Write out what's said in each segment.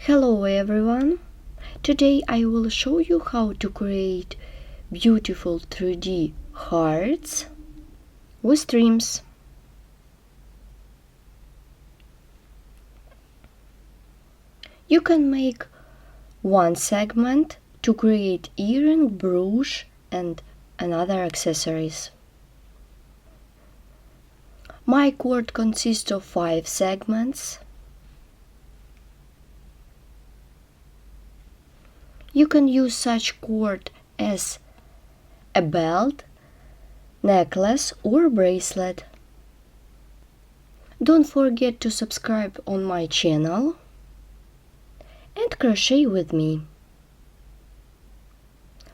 Hello everyone! Today I will show you how to create beautiful 3D hearts with streams. You can make one segment to create earring, brooch and another accessories. My cord consists of 5 segments. You can use such cord as a belt, necklace or bracelet. Don't forget to subscribe on my channel and crochet with me.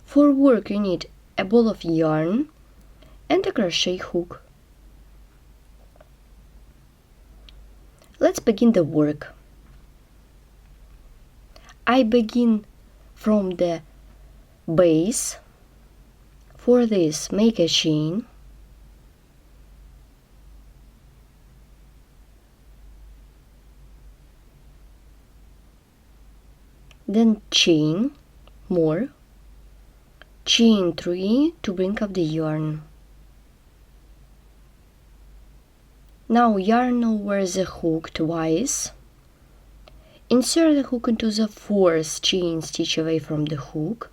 For work you need a ball of yarn and a crochet hook. Let's begin the work. I begin from the base. For this, make a chain. Then chain more. Chain 3 to bring up the yarn. Now yarn over the hook twice. Insert the hook into the 4th chain stitch away from the hook.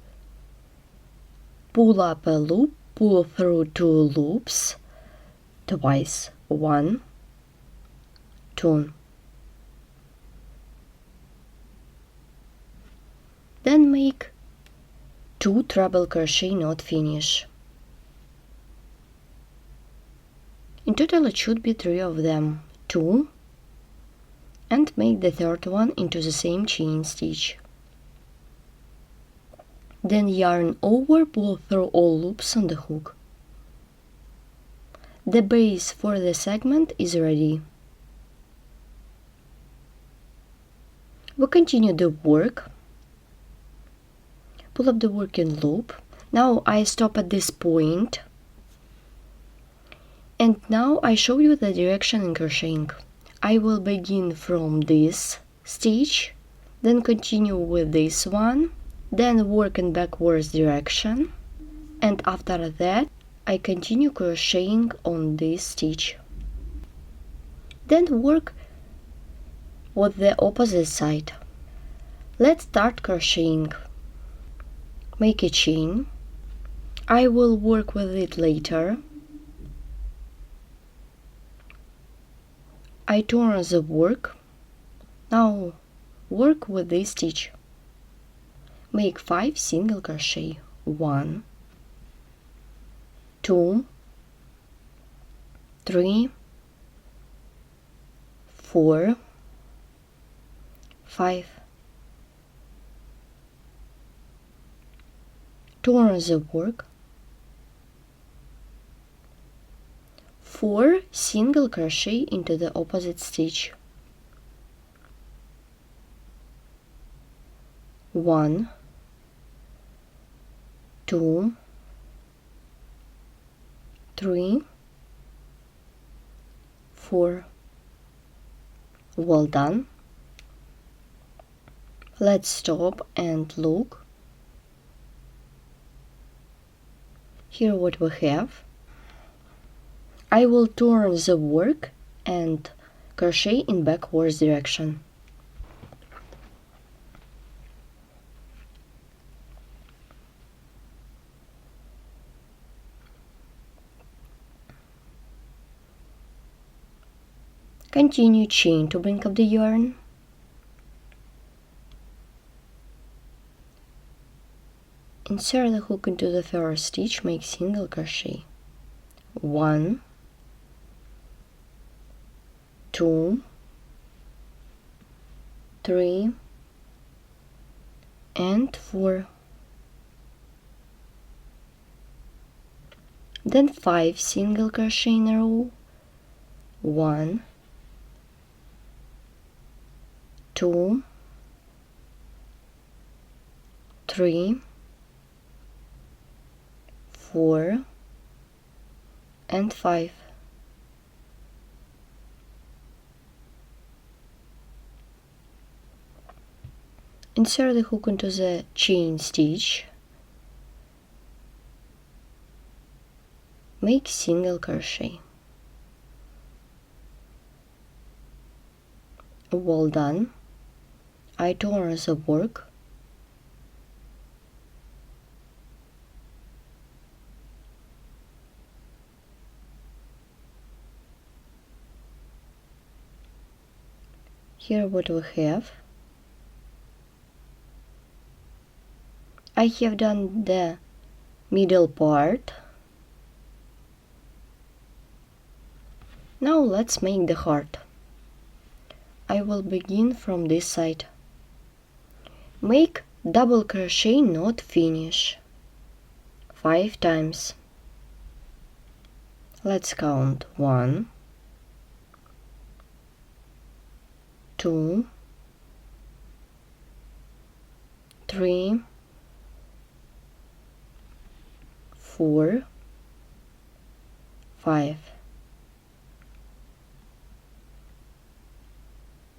Pull up a loop, pull through 2 loops twice. 1, 2. Then make 2 treble crochet knot finish. In total it should be 3 of them. 2. And make the 3rd one into the same chain stitch. Then yarn over, pull through all loops on the hook. The base for the segment is ready. We continue the work. Pull up the working loop. Now I stop at this point. And now I show you the direction in crocheting. I will begin from this stitch, then continue with this one, then work in backwards direction, and after that I continue crocheting on this stitch. Then work with the opposite side. Let's start crocheting. Make a chain. I will work with it later. I turn the work. Now work with this stitch. Make 5 single crochet. 1, 2, 3, 4, 5. Turn the work. 4 single crochet into the opposite stitch. 1, 2, 3, 4. Well done. Let's stop and look. Here what we have. I will turn the work and crochet in backwards direction. Continue chain to bring up the yarn. Insert the hook into the 1st stitch, make single crochet. 1, 2, 3, and 4. Then 5 single crochet in a row. 1, 2, 3, 4, and 5. insert the hook into the chain stitch, make single crochet. Well done. I turn the work. Here what we have. I have done the middle part. Now let's make the heart. I will begin from this side. Make double crochet, not finish, 5 times. Let's count 1, 2, 3, 4, 5.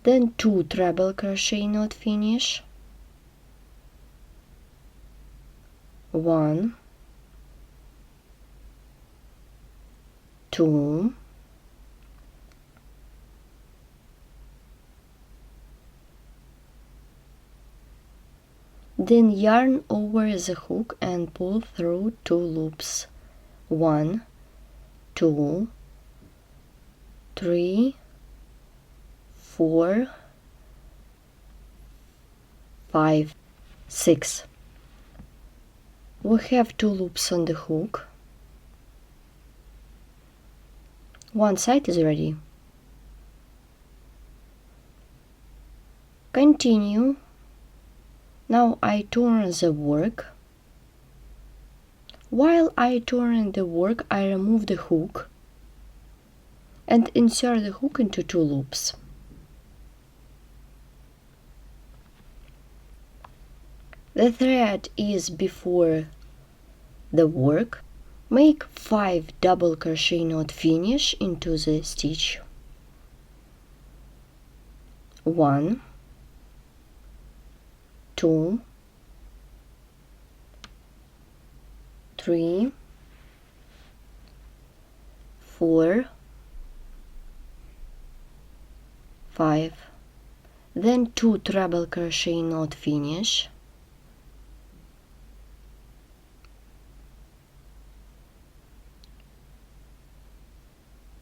Then 2 treble crochet, not finish, 1, 2, 3, then yarn over the hook and pull through 2 loops, 1, 2, 3, 4, 5, 6. We have 2 loops on the hook. One side is ready. Continue. Now I turn the work. While I turn the work, I remove the hook and insert the hook into 2 loops. The thread is before the work. Make 5 double crochet, not finish, into the stitch. 1, 2, 3, 4, 5. Then 2 treble crochet, not finish.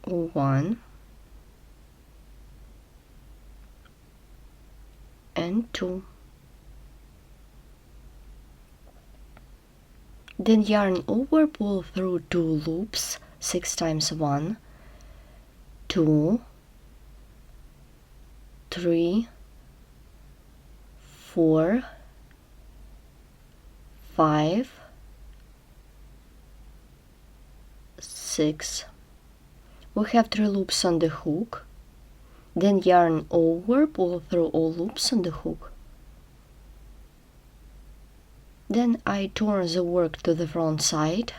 1 and 2. Then yarn over, pull through 2 loops, 6 times, 1, 2, 3, 4, 5, 6. We have 3 loops on the hook, then yarn over, pull through all loops on the hook. Then I turn the work to the front side,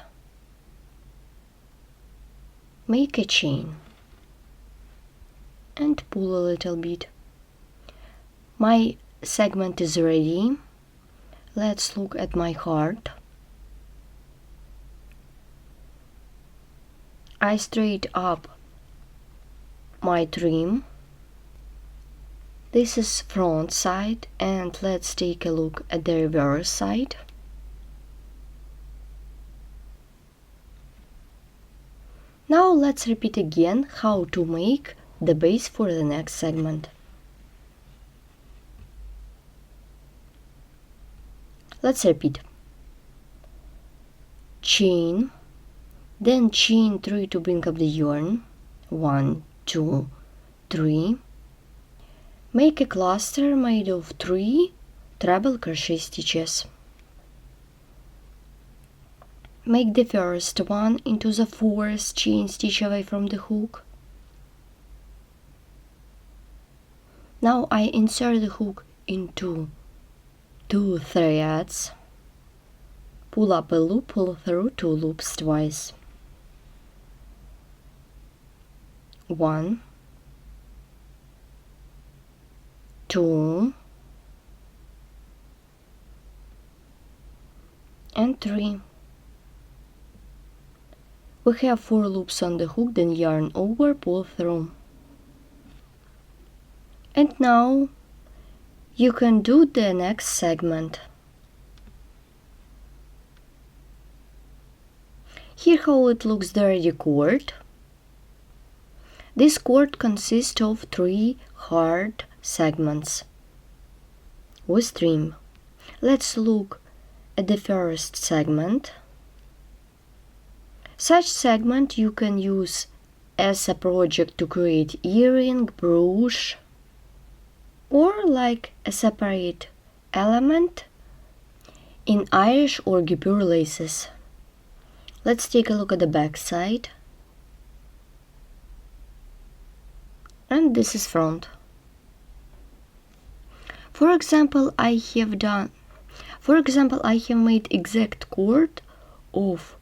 make a chain and pull a little bit. My segment is ready. Let's look at my heart. I straight up my trim. This is front side, and let's take a look at the reverse side. Now let's repeat again how to make the base for the next segment. Let's repeat. Chain, then chain 3 to bring up the yarn. 1, 2, 3. Make a cluster made of 3 treble crochet stitches. Make the first one into the 4th chain stitch away from the hook. Now I insert the hook into 2 threads, pull up a loop, pull through 2 loops twice. 1, 2, and 3. We have 4 loops on the hook, then yarn over, pull through. And now you can do the next segment. Here how it looks, the ready cord. This cord consists of 3 hard segments with trim. Let's look at the first segment. Such segment you can use as a project to create earring, brooch, or like a separate element in Irish or guipure laces. Let's take a look at the back side. And this is front. For example, I have made exact cord of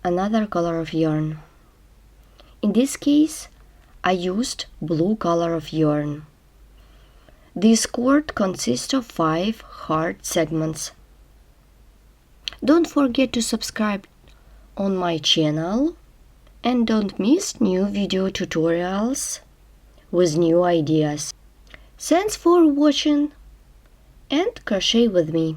another color of yarn. In this case, I used blue color of yarn. This cord consists of 5 hard segments. Don't forget to subscribe on my channel and don't miss new video tutorials with new ideas. Thanks for watching and crochet with me.